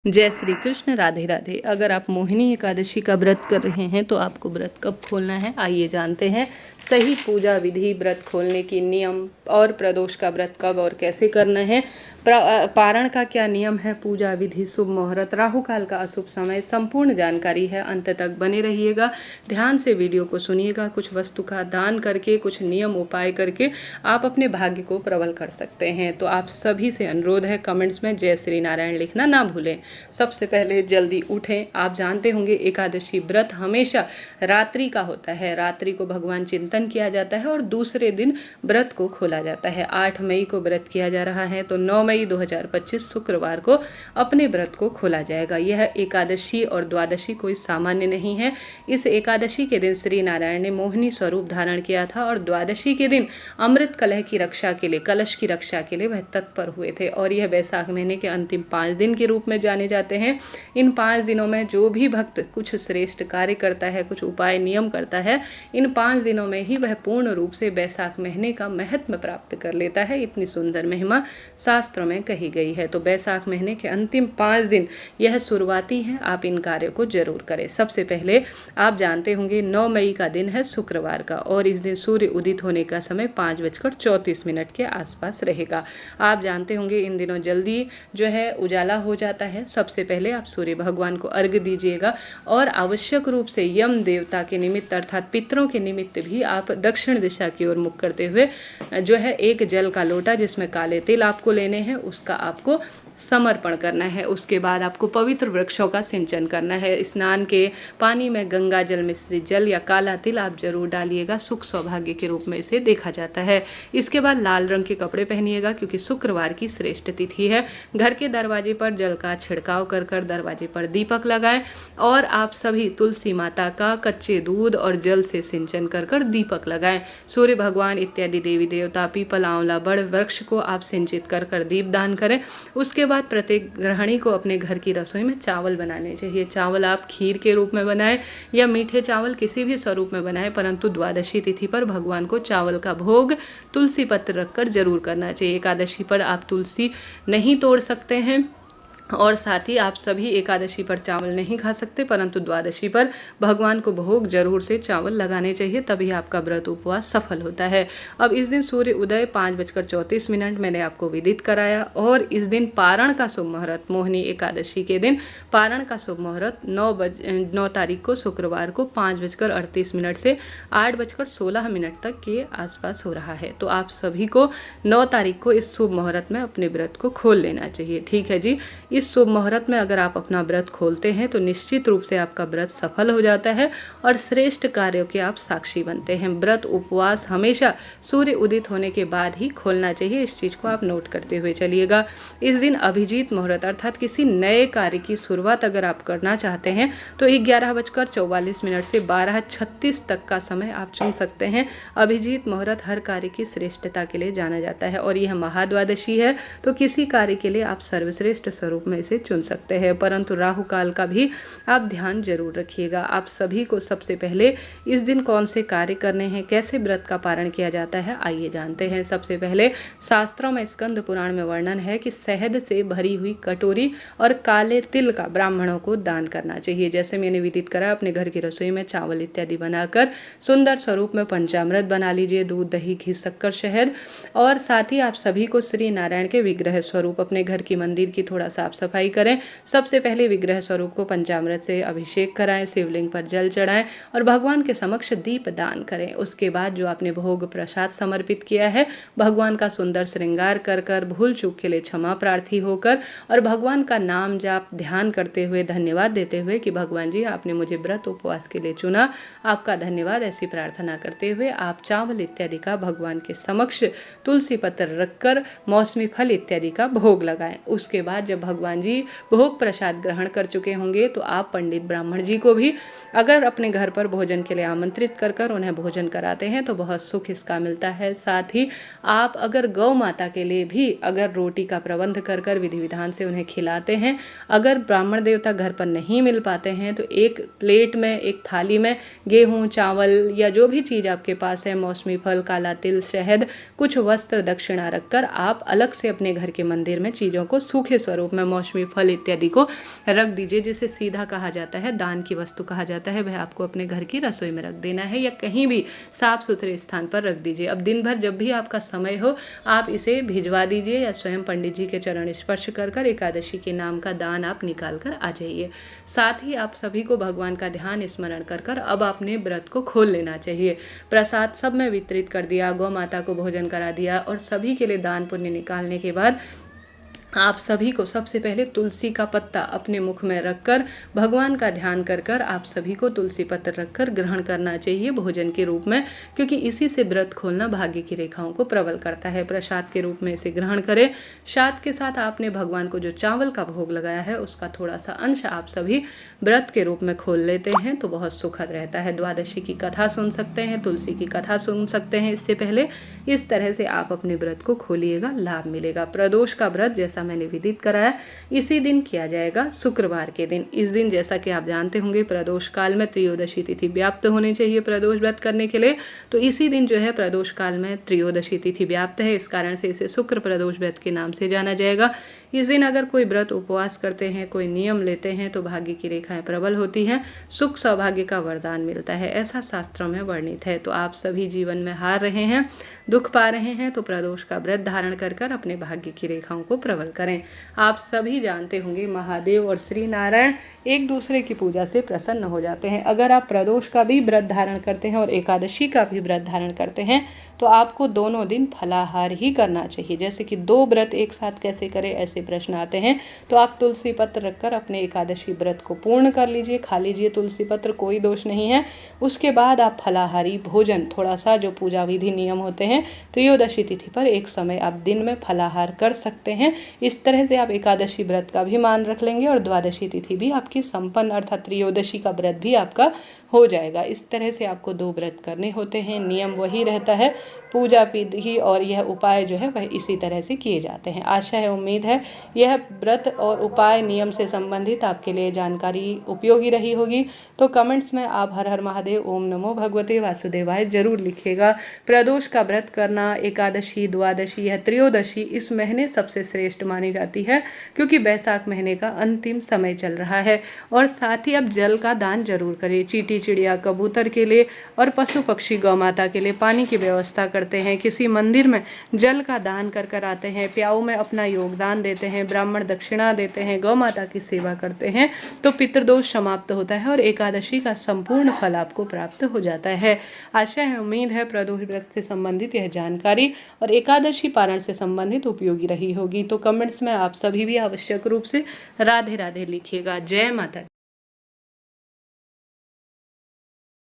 जय श्री कृष्ण। राधे राधे। अगर आप मोहिनी एकादशी का व्रत कर रहे हैं तो आपको व्रत कब खोलना है, आइए जानते हैं सही पूजा विधि, व्रत खोलने की नियम और प्रदोष का व्रत कब और कैसे करना है, पारण का क्या नियम है, पूजा विधि, शुभ मुहूर्त, राहु काल का अशुभ समय, संपूर्ण जानकारी है। अंत तक बने रहिएगा, ध्यान से वीडियो को सुनिएगा। कुछ वस्तु का दान करके, कुछ नियम उपाय करके आप अपने भाग्य को प्रबल कर सकते हैं। तो आप सभी से अनुरोध है, कमेंट्स में जय श्री नारायण लिखना ना भूलें। सबसे पहले जल्दी उठें। आप जानते होंगे एकादशी व्रत हमेशा रात्रि का होता है। रात्रि को भगवान चिंतन किया जाता है और दूसरे दिन व्रत को खोला जाता है। 8 मई को व्रत किया जा रहा है, तो 9 मई 2025 शुक्रवार को अपने व्रत को खोला जाएगा। यह एकादशी और द्वादशी कोई सामान्य नहीं है। इस एकादशी के दिन श्री नारायण ने मोहिनी स्वरूप धारण किया था और द्वादशी के दिन अमृत कलश की रक्षा के लिए वह तत्पर हुए थे। और यह वैशाख महीने के अंतिम 5 दिन के रूप में जाने जाते हैं। इन 5 दिनों में जो भी भक्त कुछ श्रेष्ठ कार्य करता है, कुछ उपाय नियम करता है, इन 5 दिनों में ही वह पूर्ण रूप से वैशाख महीने का महत्व प्राप्त कर लेता है। इतनी सुंदर महिमा शास्त्रों में कही गई है। तो वैशाख महीने के अंतिम 5 दिन यह शुरुआती है। आप इन कार्यों को जरूर करें। सबसे पहले आप जानते होंगे 9 मई का दिन है शुक्रवार का, और इस दिन सूर्य उदित होने का समय 5:34 के आसपास रहेगा। आप जानते होंगे इन दिनों जल्दी जो है उजाला हो जाता है। सबसे पहले आप सूर्य भगवान को अर्घ्य दीजिएगा और आवश्यक रूप से यम देवता के निमित्त अर्थात पितरों के निमित्त भी आप दक्षिण दिशा की ओर मुख करते हुए जो है एक जल का लोटा जिसमें काले तिल आपको लेने हैं, उसका आपको समर्पण करना है। उसके बाद आपको पवित्र वृक्षों का सिंचन करना है। स्नान के पानी में गंगा जल, मिश्रित जल या काला तिल आप जरूर डालिएगा। सुख सौभाग्य के रूप में इसे देखा जाता है। इसके बाद लाल रंग के कपड़े पहनिएगा क्योंकि शुक्रवार की श्रेष्ठ तिथि है। घर के दरवाजे पर जल का छिड़काव कर कर दरवाजे पर दीपक लगाएं और आप सभी तुलसी माता का कच्चे दूध और जल से सिंचन कर कर दीपक लगाएं। सूर्य भगवान इत्यादि देवी देवता, पीपल, आंवला, बड़ वृक्ष को आप सिंचित कर कर दीप दान करें। उसके बाद प्रत्येक गृहिणी को अपने घर की रसोई में चावल बनाने चाहिए। चावल आप खीर के रूप में बनाएं या मीठे चावल किसी भी स्वरूप में बनाएं, परंतु द्वादशी तिथि पर भगवान को चावल का भोग तुलसी पत्र रखकर जरूर करना चाहिए। एकादशी पर आप तुलसी नहीं तोड़ सकते हैं और साथ ही आप सभी एकादशी पर चावल नहीं खा सकते, परंतु द्वादशी पर भगवान को भोग जरूर से चावल लगाने चाहिए, तभी आपका व्रत उपवास सफल होता है। अब इस दिन सूर्य उदय 5:34 मैंने आपको विदित कराया। और इस दिन पारण का शुभ मुहूर्त, मोहिनी एकादशी के दिन पारण का शुभ मुहूर्त 9 तारीख को शुक्रवार को 5:38 से 8:16 तक के आसपास हो रहा है। तो आप सभी को 9 तारीख को इस शुभ मुहूर्त में अपने व्रत को खोल लेना चाहिए। ठीक है जी। इस शुभ मुहूर्त में अगर आप अपना व्रत खोलते हैं तो निश्चित रूप से आपका व्रत सफल हो जाता है और श्रेष्ठ कार्यों के आप साक्षी बनते हैं। व्रत उपवास हमेशा सूर्य उदित होने के बाद ही खोलना चाहिए। इस चीज़ को आप नोट करते हुए चलिएगा। इस दिन अभिजीत मुहूर्त अर्थात किसी नए कार्य की शुरुआत अगर आप करना चाहते हैं तो 11:44 से 12:36 तक का समय आप चुन सकते हैं। अभिजीत मुहूर्त हर कार्य की श्रेष्ठता के लिए जाना जाता है और यह महाद्वादशी है, तो किसी कार्य के लिए आप सर्वश्रेष्ठ स्वरूप में इसे चुन सकते हैं। परंतु राहु काल का भी आप ध्यान जरूर रखिएगा। आप सभी को सबसे पहले इस दिन कौन से कार्य करने हैं, कैसे व्रत का पारण किया जाता है, आइए जानते हैं। सबसे पहले शास्त्रों में, स्कंद पुराण में वर्णन है कि शहद से भरी हुई कटोरी और काले तिल का ब्राह्मणों को दान करना चाहिए। जैसे मैंने विदित करा, अपने घर की रसोई में चावल इत्यादि बनाकर सुंदर स्वरूप में पंचामृत बना लीजिए, दूध, दही, घी, शक्कर, शहद। और साथ ही आप सभी को श्री नारायण के विग्रह स्वरूप अपने घर की मंदिर की थोड़ा साफ सफाई करें। सबसे पहले विग्रह स्वरूप को पंचामृत से अभिषेक कराएं, शिवलिंग पर जल चढ़ाएं और भगवान के समक्ष दीप दान करें। उसके बाद जो आपने भोग प्रसाद समर्पित किया है, भगवान का सुंदर श्रृंगार कर कर, भूल चूक के लिए क्षमा प्रार्थी होकर और भगवान का नाम जाप ध्यान करते हुए, धन्यवाद देते हुए कि भगवान जी आपने मुझे व्रत उपवास के लिए चुना, आपका धन्यवाद, ऐसी प्रार्थना करते हुए आप चावल इत्यादि का भगवान के समक्ष तुलसी पत्र रखकर मौसमी फल इत्यादि का भोग लगाएं। उसके बाद जब भगवान जी भोग प्रसाद ग्रहण कर चुके होंगे तो आप पंडित ब्राह्मण जी को भी अगर अपने घर पर भोजन के लिए आमंत्रित कर कर उन्हें भोजन कराते हैं तो बहुत सुख इसका मिलता है। साथ ही आप अगर गौ माता के लिए भी अगर रोटी का प्रबंध कर कर विधि विधान से उन्हें खिलाते हैं, अगर ब्राह्मण देवता घर पर नहीं मिल पाते हैं तो एक प्लेट में, एक थाली में गेहूँ, चावल या जो भी चीज़ आपके पास है, मौसमी फल, काला तिल, शहद, कुछ वस्त्र, दक्षिणा रखकर आप अलग से अपने घर के मंदिर में चीज़ों को सूखे स्वरूप में मौसमी फल इत्यादि को रख दीजिए, जिसे सीधा कहा जाता है, दान की वस्तु कहा जाता है। वह आपको अपने घर की रसोई में रख देना है या कहीं भी साफ सुथरे स्थान पर रख दीजिए। अब दिन भर जब भी आपका समय हो आप इसे भिजवा दीजिए या स्वयं पंडित जी के चरण स्पर्श कर एकादशी के नाम का दान आप निकाल कर आ जाइए। साथ ही आप सभी को भगवान का ध्यान स्मरण कर अब अपने व्रत को खोल लेना चाहिए। प्रसाद सब में वितरित कर दिया, गौ माता को भोजन करा दिया और सभी के लिए दान पुण्य निकालने के बाद आप सभी को सबसे पहले तुलसी का पत्ता अपने मुख में रखकर भगवान का ध्यान कर आप सभी को तुलसी पत्र रखकर ग्रहण करना चाहिए भोजन के रूप में, क्योंकि इसी से व्रत खोलना भाग्य की रेखाओं को प्रबल करता है। प्रसाद के रूप में इसे ग्रहण करें। साथ के साथ आपने भगवान को जो चावल का भोग लगाया है उसका थोड़ा सा अंश आप सभी व्रत के रूप में खोल लेते हैं तो बहुत सुखद रहता है। द्वादशी की कथा सुन सकते हैं, तुलसी की कथा सुन सकते हैं इससे पहले। इस तरह से आप अपने व्रत को खोलिएगा, लाभ मिलेगा। प्रदोष का व्रत जैसा मैंने विदित कराया इसी दिन किया जाएगा, शुक्रवार के दिन। इस दिन जैसा कि आप जानते होंगे प्रदोष काल में त्रयोदशी तिथि व्याप्त होनी चाहिए प्रदोष व्रत करने के लिए, तो इसी दिन जो है प्रदोष काल में त्रयोदशी तिथि व्याप्त है, इस कारण से इसे शुक्र प्रदोष व्रत के नाम से जाना जाएगा। इस दिन अगर कोई व्रत उपवास करते हैं, कोई नियम लेते हैं तो भाग्य की रेखाएं प्रबल होती हैं, सुख सौभाग्य का वरदान मिलता है, ऐसा शास्त्रों में वर्णित है। तो आप सभी जीवन में हार रहे हैं, दुख पा रहे हैं तो प्रदोष का व्रत धारण कर अपने भाग्य की रेखाओं को प्रबल करें। आप सभी जानते होंगे महादेव और श्री नारायण एक दूसरे की पूजा से प्रसन्न हो जाते हैं। अगर आप प्रदोष का भी व्रत धारण करते हैं और एकादशी का भी व्रत धारण करते हैं तो आपको दोनों दिन फलाहार ही करना चाहिए। जैसे कि 2 व्रत एक साथ कैसे करें ऐसे प्रश्न आते हैं, तो आप तुलसी पत्र रखकर अपने एकादशी व्रत को पूर्ण कर लीजिए, खा लीजिए तुलसी पत्र, कोई दोष नहीं है। उसके बाद आप फलाहारी भोजन थोड़ा सा जो पूजा विधि नियम होते हैं त्रयोदशी तिथि पर एक समय आप दिन में फलाहार कर सकते हैं। इस तरह से आप एकादशी व्रत का भी मान रख लेंगे और द्वादशी तिथि भी आपकी संपन्न, अर्थात त्रयोदशी का व्रत भी आपका हो जाएगा। इस तरह से आपको 2 व्रत करने होते हैं, नियम वही रहता है, पूजा विधि और यह उपाय जो है वह इसी तरह से किए जाते हैं। आशा है, उम्मीद है यह व्रत और उपाय नियम से संबंधित आपके लिए जानकारी उपयोगी रही होगी। तो कमेंट्स में आप हर हर महादेव, ओम नमो भगवते वासुदेवाय जरूर लिखिएगा। प्रदोष का व्रत करना, एकादशी, द्वादशी या त्रयोदशी इस महीने सबसे श्रेष्ठ मानी जाती है, क्योंकि बैसाख महीने का अंतिम समय चल रहा है। और साथ ही अब जल का दान जरूर करिए। चींटी चिड़िया कबूतर के लिए और पशु पक्षी गौ माता के लिए पानी की व्यवस्था करते हैं, किसी मंदिर में जल का दान कर आते हैं, प्याऊ में अपना योगदान देते हैं, ब्राह्मण दक्षिणा देते हैं, गौ माता की सेवा करते हैं, तो पितृदोष समाप्त होता है और एकादशी का संपूर्ण फल आपको प्राप्त हो जाता है। आशा है, उम्मीद है प्रदोष व्रत से संबंधित यह जानकारी और एकादशी पारण से संबंधित उपयोगी रही होगी। तो कमेंट्स में आप सभी भी आवश्यक रूप से राधे राधे लिखिएगा। जय माता।